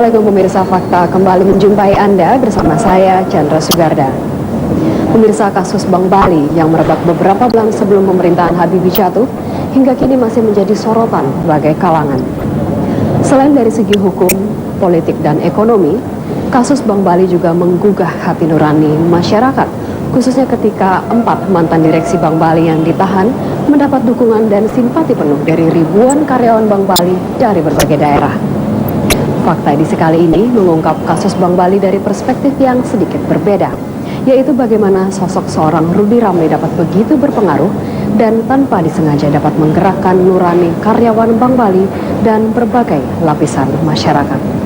Assalamualaikum pemirsa Fakta, kembali menjumpai Anda bersama saya Chandra Sugarda. Pemirsa, kasus Bank Bali yang merebak beberapa bulan sebelum pemerintahan Habibie jatuh hingga kini masih menjadi sorotan berbagai kalangan. Selain dari segi hukum, politik dan ekonomi, kasus Bank Bali juga menggugah hati nurani masyarakat, khususnya ketika 4 mantan direksi Bank Bali yang ditahan mendapat dukungan dan simpati penuh dari ribuan karyawan Bank Bali dari berbagai daerah. Fakta edisi kali ini mengungkap kasus Bank Bali dari perspektif yang sedikit berbeda, yaitu bagaimana sosok seorang Rudy Ramli dapat begitu berpengaruh dan tanpa disengaja dapat menggerakkan nurani karyawan Bank Bali dan berbagai lapisan masyarakat.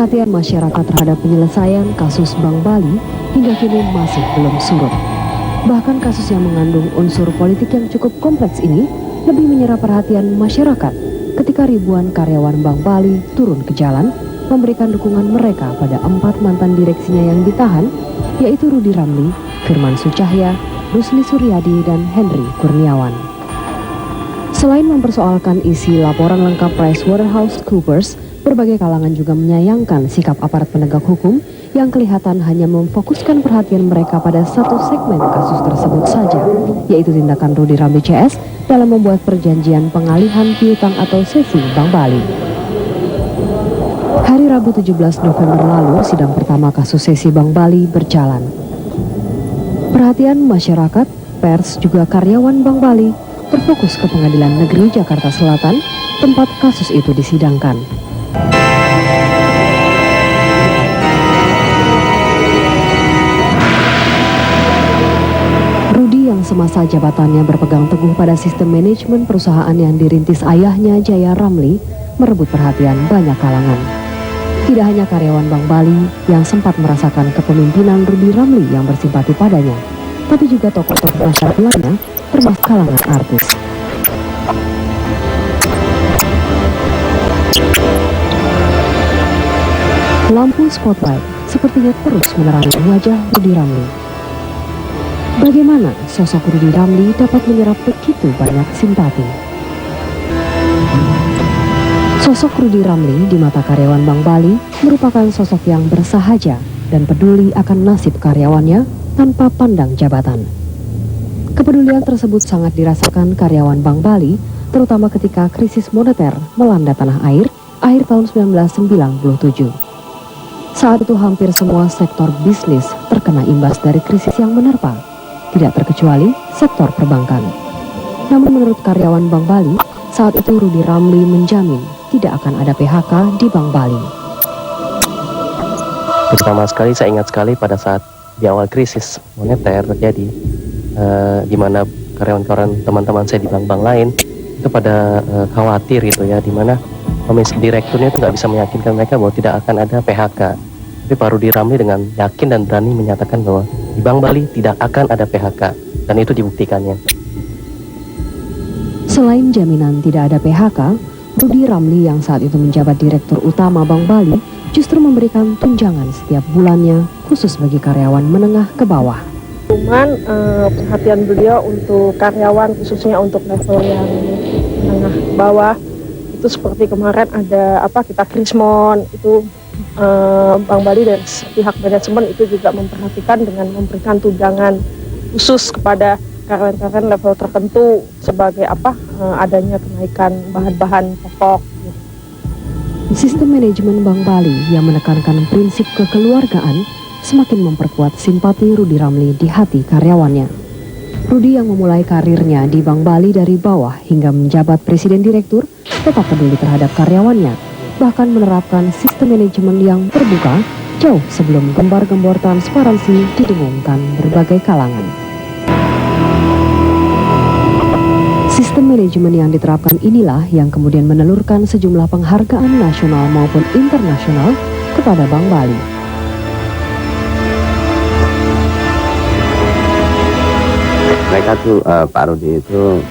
Perhatian masyarakat terhadap penyelesaian kasus Bank Bali hingga kini masih belum surut. Bahkan kasus yang mengandung unsur politik yang cukup kompleks ini lebih menyerap perhatian masyarakat ketika ribuan karyawan Bank Bali turun ke jalan memberikan dukungan mereka pada 4 mantan direksinya yang ditahan, yaitu Rudy Ramli, Firman Sucahya, Rusli Suryadi, dan Henry Kurniawan. Selain mempersoalkan isi laporan lengkap PricewaterhouseCoopers, berbagai kalangan juga menyayangkan sikap aparat penegak hukum yang kelihatan hanya memfokuskan perhatian mereka pada satu segmen kasus tersebut saja, yaitu tindakan Rudy Ramli CS dalam membuat perjanjian pengalihan piutang atau sesi Bank Bali. Hari Rabu 17 November lalu, sidang pertama kasus sesi Bank Bali berjalan. Perhatian masyarakat, pers, juga karyawan Bank Bali berfokus ke Pengadilan Negeri Jakarta Selatan, tempat kasus itu disidangkan. Rudy yang semasa jabatannya berpegang teguh pada sistem manajemen perusahaan yang dirintis ayahnya Jaya Ramli merebut perhatian banyak kalangan. Tidak hanya karyawan Bank Bali yang sempat merasakan kepemimpinan Rudy Ramli yang bersimpati padanya, tapi juga tokoh-tokoh masyarakat lainnya termasuk kalangan artis. Lampu spotlight sepertinya terus menerangi wajah Rudy Ramli. Bagaimana sosok Rudy Ramli dapat menyerap begitu banyak simpati? Sosok Rudy Ramli di mata karyawan Bank Bali merupakan sosok yang bersahaja dan peduli akan nasib karyawannya tanpa pandang jabatan. Kepedulian tersebut sangat dirasakan karyawan Bank Bali, terutama ketika krisis moneter melanda tanah air akhir tahun 1997. Saat itu hampir semua sektor bisnis terkena imbas dari krisis yang menerpa, tidak terkecuali sektor perbankan. Namun menurut karyawan Bank Bali, saat itu Rudy Ramli menjamin tidak akan ada PHK di Bank Bali. Pertama sekali saya ingat sekali pada saat di awal krisis moneter terjadi, di mana karyawan-karyawan teman-teman saya di bank-bank lain itu pada khawatir gitu ya, di mana direkturnya itu nggak bisa meyakinkan mereka bahwa tidak akan ada PHK. Tapi Pak Rudy Ramli dengan yakin dan berani menyatakan bahwa di Bank Bali tidak akan ada PHK, dan itu dibuktikannya. Selain jaminan tidak ada PHK, Rudy Ramli yang saat itu menjabat Direktur Utama Bank Bali justru memberikan tunjangan setiap bulannya khusus bagi karyawan menengah ke bawah. Cuman perhatian beliau untuk karyawan, khususnya untuk level yang menengah bawah, itu seperti kemarin ada kita Krismon itu, Bank Bali dari pihak manajemen itu juga memperhatikan dengan memberikan tunjangan khusus kepada karyawan-karyawan level tertentu sebagai adanya kenaikan bahan-bahan pokok. Sistem manajemen Bank Bali yang menekankan prinsip kekeluargaan semakin memperkuat simpati Rudy Ramli di hati karyawannya. Rudy yang memulai karirnya di Bank Bali dari bawah hingga menjabat presiden direktur tetap peduli terhadap karyawannya, bahkan menerapkan sistem manajemen yang terbuka jauh sebelum gembar-gembor transparansi didengungkan berbagai kalangan. Sistem manajemen yang diterapkan inilah yang kemudian menelurkan sejumlah penghargaan nasional maupun internasional kepada Bank Bali. Mereka tuh Pak Rudi itu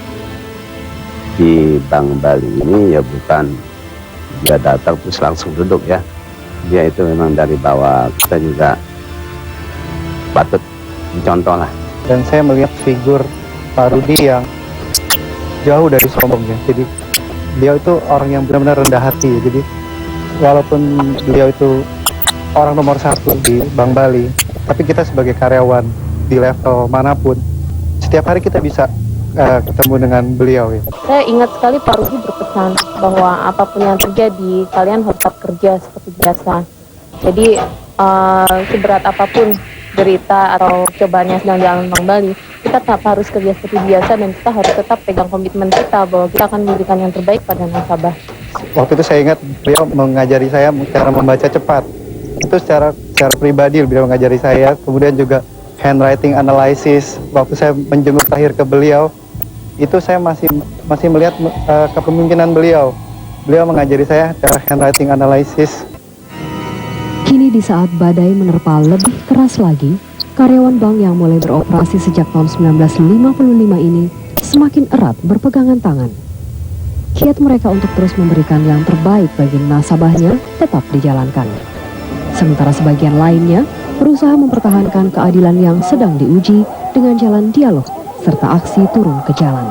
di Bank Bali ini ya bukan dia datang terus langsung duduk ya. Dia itu memang dari bawah, kita juga patut dicontoh lah. Dan saya melihat figur Pak Rudi yang jauh dari sombong ya. Jadi beliau itu orang yang benar-benar rendah hati ya. Jadi walaupun beliau itu orang nomor 1 di Bank Bali, tapi kita sebagai karyawan di level manapun, setiap hari kita bisa ketemu dengan beliau ya. Saya ingat sekali Pak Rudi berpesan bahwa apapun yang terjadi, kalian harus tetap kerja seperti biasa. Jadi seberat apapun derita atau cobaan yang sedang dialami Bank Bali, kita tetap harus kerja seperti biasa dan kita harus tetap pegang komitmen kita bahwa kita akan memberikan yang terbaik pada nasabah. Waktu itu saya ingat beliau mengajari saya cara membaca cepat. Itu secara pribadi beliau mengajari saya. Kemudian juga handwriting analysis. Waktu saya menjenguk terakhir ke beliau, itu saya masih melihat kepemimpinan beliau. Beliau mengajari saya cara handwriting analysis. Kini di saat badai menerpa lebih keras lagi, karyawan bank yang mulai beroperasi sejak tahun 1955 ini semakin erat berpegangan tangan. Kiat mereka untuk terus memberikan yang terbaik bagi nasabahnya tetap dijalankan. Sementara sebagian lainnya berusaha mempertahankan keadilan yang sedang diuji dengan jalan dialog serta aksi turun ke jalan.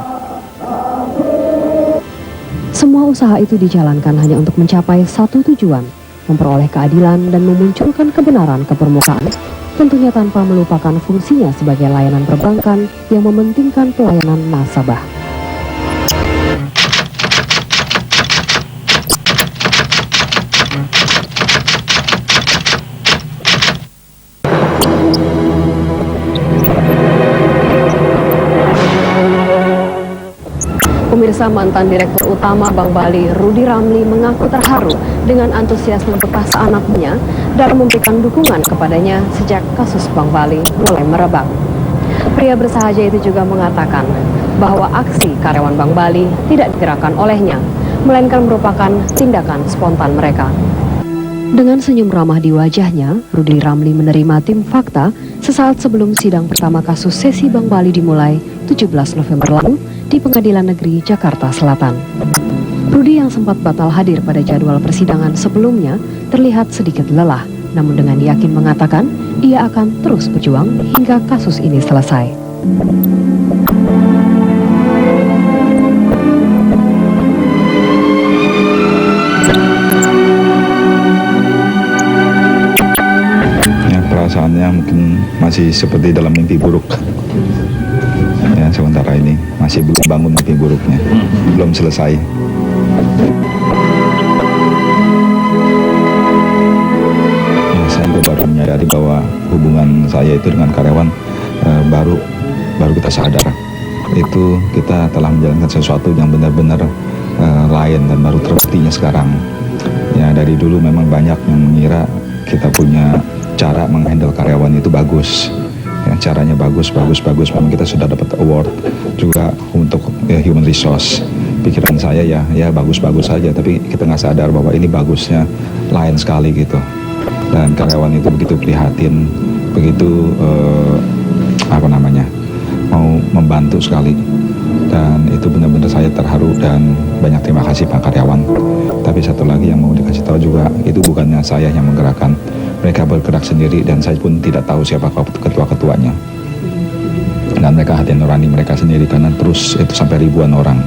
Semua usaha itu dijalankan hanya untuk mencapai satu tujuan, memperoleh keadilan dan memunculkan kebenaran ke permukaan, tentunya tanpa melupakan fungsinya sebagai layanan perbankan yang mementingkan pelayanan nasabah. Pemirsa, mantan Direktur Utama Bank Bali, Rudi Ramli, mengaku terharu dengan antusiasme bekas anaknya dalam memberikan dukungan kepadanya sejak kasus Bank Bali mulai merebak. Pria bersahaja itu juga mengatakan bahwa aksi karyawan Bank Bali tidak digerakkan olehnya, melainkan merupakan tindakan spontan mereka. Dengan senyum ramah di wajahnya, Rudi Ramli menerima tim fakta sesaat sebelum sidang pertama kasus sesi Bank Bali dimulai 17 November lalu di Pengadilan Negeri Jakarta Selatan. Rudi yang sempat batal hadir pada jadwal persidangan sebelumnya terlihat sedikit lelah, namun dengan yakin mengatakan ia akan terus berjuang hingga kasus ini selesai. Perasaannya mungkin masih seperti dalam mimpi buruk. Ya, sementara ini masih belum bangun mimpi buruknya, belum selesai. Ya, saya juga baru menyadari bahwa hubungan saya itu dengan karyawan baru kita sadar itu kita telah menjalankan sesuatu yang benar-benar lain dan baru terbuktinya sekarang. Ya, dari dulu memang banyak yang mengira kita punya cara menghandle karyawan itu bagus, ya, caranya bagus. Memang kita sudah dapat award juga untuk human resource. Pikiran saya ya bagus saja, tapi kita nggak sadar bahwa ini bagusnya lain sekali gitu. Dan karyawan itu begitu prihatin, begitu mau membantu sekali. Dan itu benar-benar saya terharu dan banyak terima kasih Pak karyawan. Tapi satu lagi yang mau dikasih tahu juga, itu bukannya saya yang menggerakkan. Mereka bergerak sendiri dan saya pun tidak tahu siapa ketua-ketuanya. Dan mereka hati nurani mereka sendiri karena terus itu sampai ribuan orang.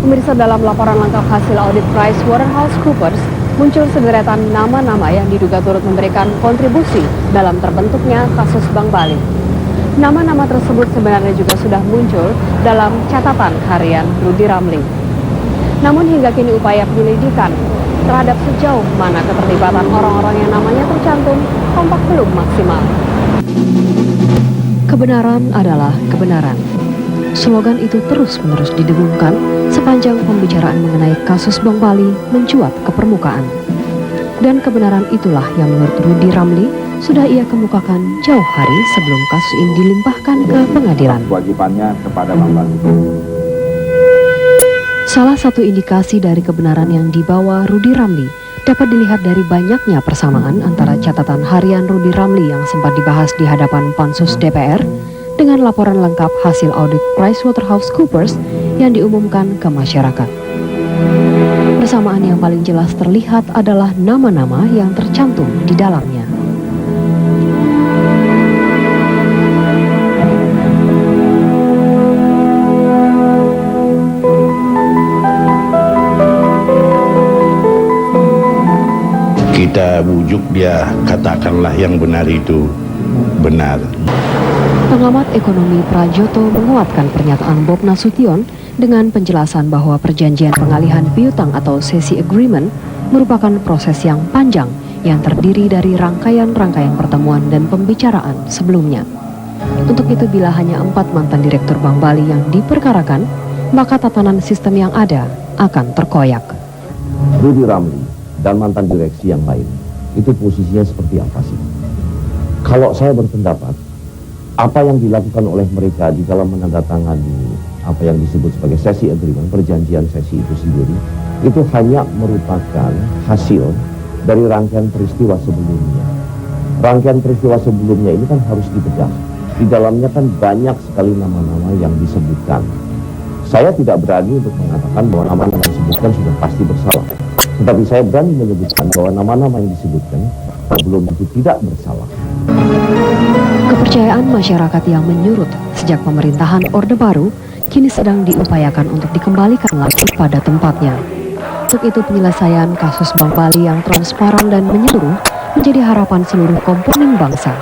Pemirsa, dalam laporan lengkap hasil audit PricewaterhouseCoopers, muncul sederetan nama-nama yang diduga turut memberikan kontribusi dalam terbentuknya kasus Bank Bali. Nama-nama tersebut sebenarnya juga sudah muncul dalam catatan harian Rudi Ramli. Namun hingga kini upaya penyelidikan terhadap sejauh mana keterlibatan orang-orang yang namanya tercantum tampak belum maksimal. Kebenaran adalah kebenaran. Slogan itu terus-menerus didengungkan sepanjang pembicaraan mengenai kasus Bank Bali mencuat ke permukaan. Dan kebenaran itulah yang menurut Rudy Ramli sudah ia kemukakan jauh hari sebelum kasus ini dilimpahkan ke pengadilan. Kewajibannya kepada Bank Bali. Salah satu indikasi dari kebenaran yang dibawa Rudy Ramli dapat dilihat dari banyaknya persamaan antara catatan harian Rudy Ramli yang sempat dibahas di hadapan Pansus DPR dengan laporan lengkap hasil audit PricewaterhouseCoopers yang diumumkan ke masyarakat. Persamaan yang paling jelas terlihat adalah nama-nama yang tercantum di dalamnya. Kita bujuk dia, katakanlah yang benar itu benar. Pengamat ekonomi Prajoto menguatkan pernyataan Bob Nasution dengan penjelasan bahwa perjanjian pengalihan piutang atau sesi agreement merupakan proses yang panjang yang terdiri dari rangkaian-rangkaian pertemuan dan pembicaraan sebelumnya. Untuk itu bila hanya 4 mantan direktur Bank Bali yang diperkarakan, maka tatanan sistem yang ada akan terkoyak. Rudy Ramli dan mantan direksi yang lain, itu posisinya seperti apa sih? Kalau saya berpendapat, apa yang dilakukan oleh mereka di dalam menandatangani apa yang disebut sebagai sesi agreement, perjanjian sesi itu sendiri, itu hanya merupakan hasil dari rangkaian peristiwa sebelumnya. Rangkaian peristiwa sebelumnya ini kan harus dibedah. Di dalamnya kan banyak sekali nama-nama yang disebutkan. Saya tidak berani untuk mengatakan bahwa nama-nama yang disebutkan sudah pasti bersalah. Tetapi saya berani menyebutkan bahwa nama-nama yang disebutkan belum tentu tidak bersalah. Kepercayaan masyarakat yang menyurut sejak pemerintahan Orde Baru kini sedang diupayakan untuk dikembalikan lagi pada tempatnya. Untuk itu penyelesaian kasus Bank Bali yang transparan dan menyeluruh menjadi harapan seluruh komponen bangsa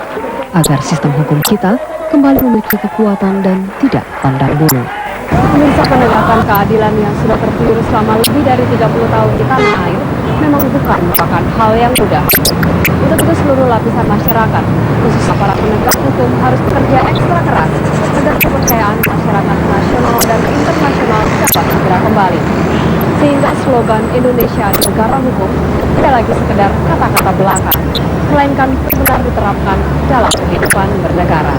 agar sistem hukum kita kembali memiliki kekuatan dan tidak pandang bulu. Pemirsa, penegakan keadilan yang sudah tertidur selama lebih dari 30 tahun di tanah air memang bukan merupakan hal yang mudah. Untuk itu seluruh lapisan masyarakat, khususnya para penegak hukum, harus bekerja ekstra keras agar kepercayaan masyarakat nasional dan internasional dapat segera kembali. Sehingga slogan Indonesia Negara Hukum tidak lagi sekedar kata-kata belaka, melainkan benar diterapkan dalam kehidupan bernegara.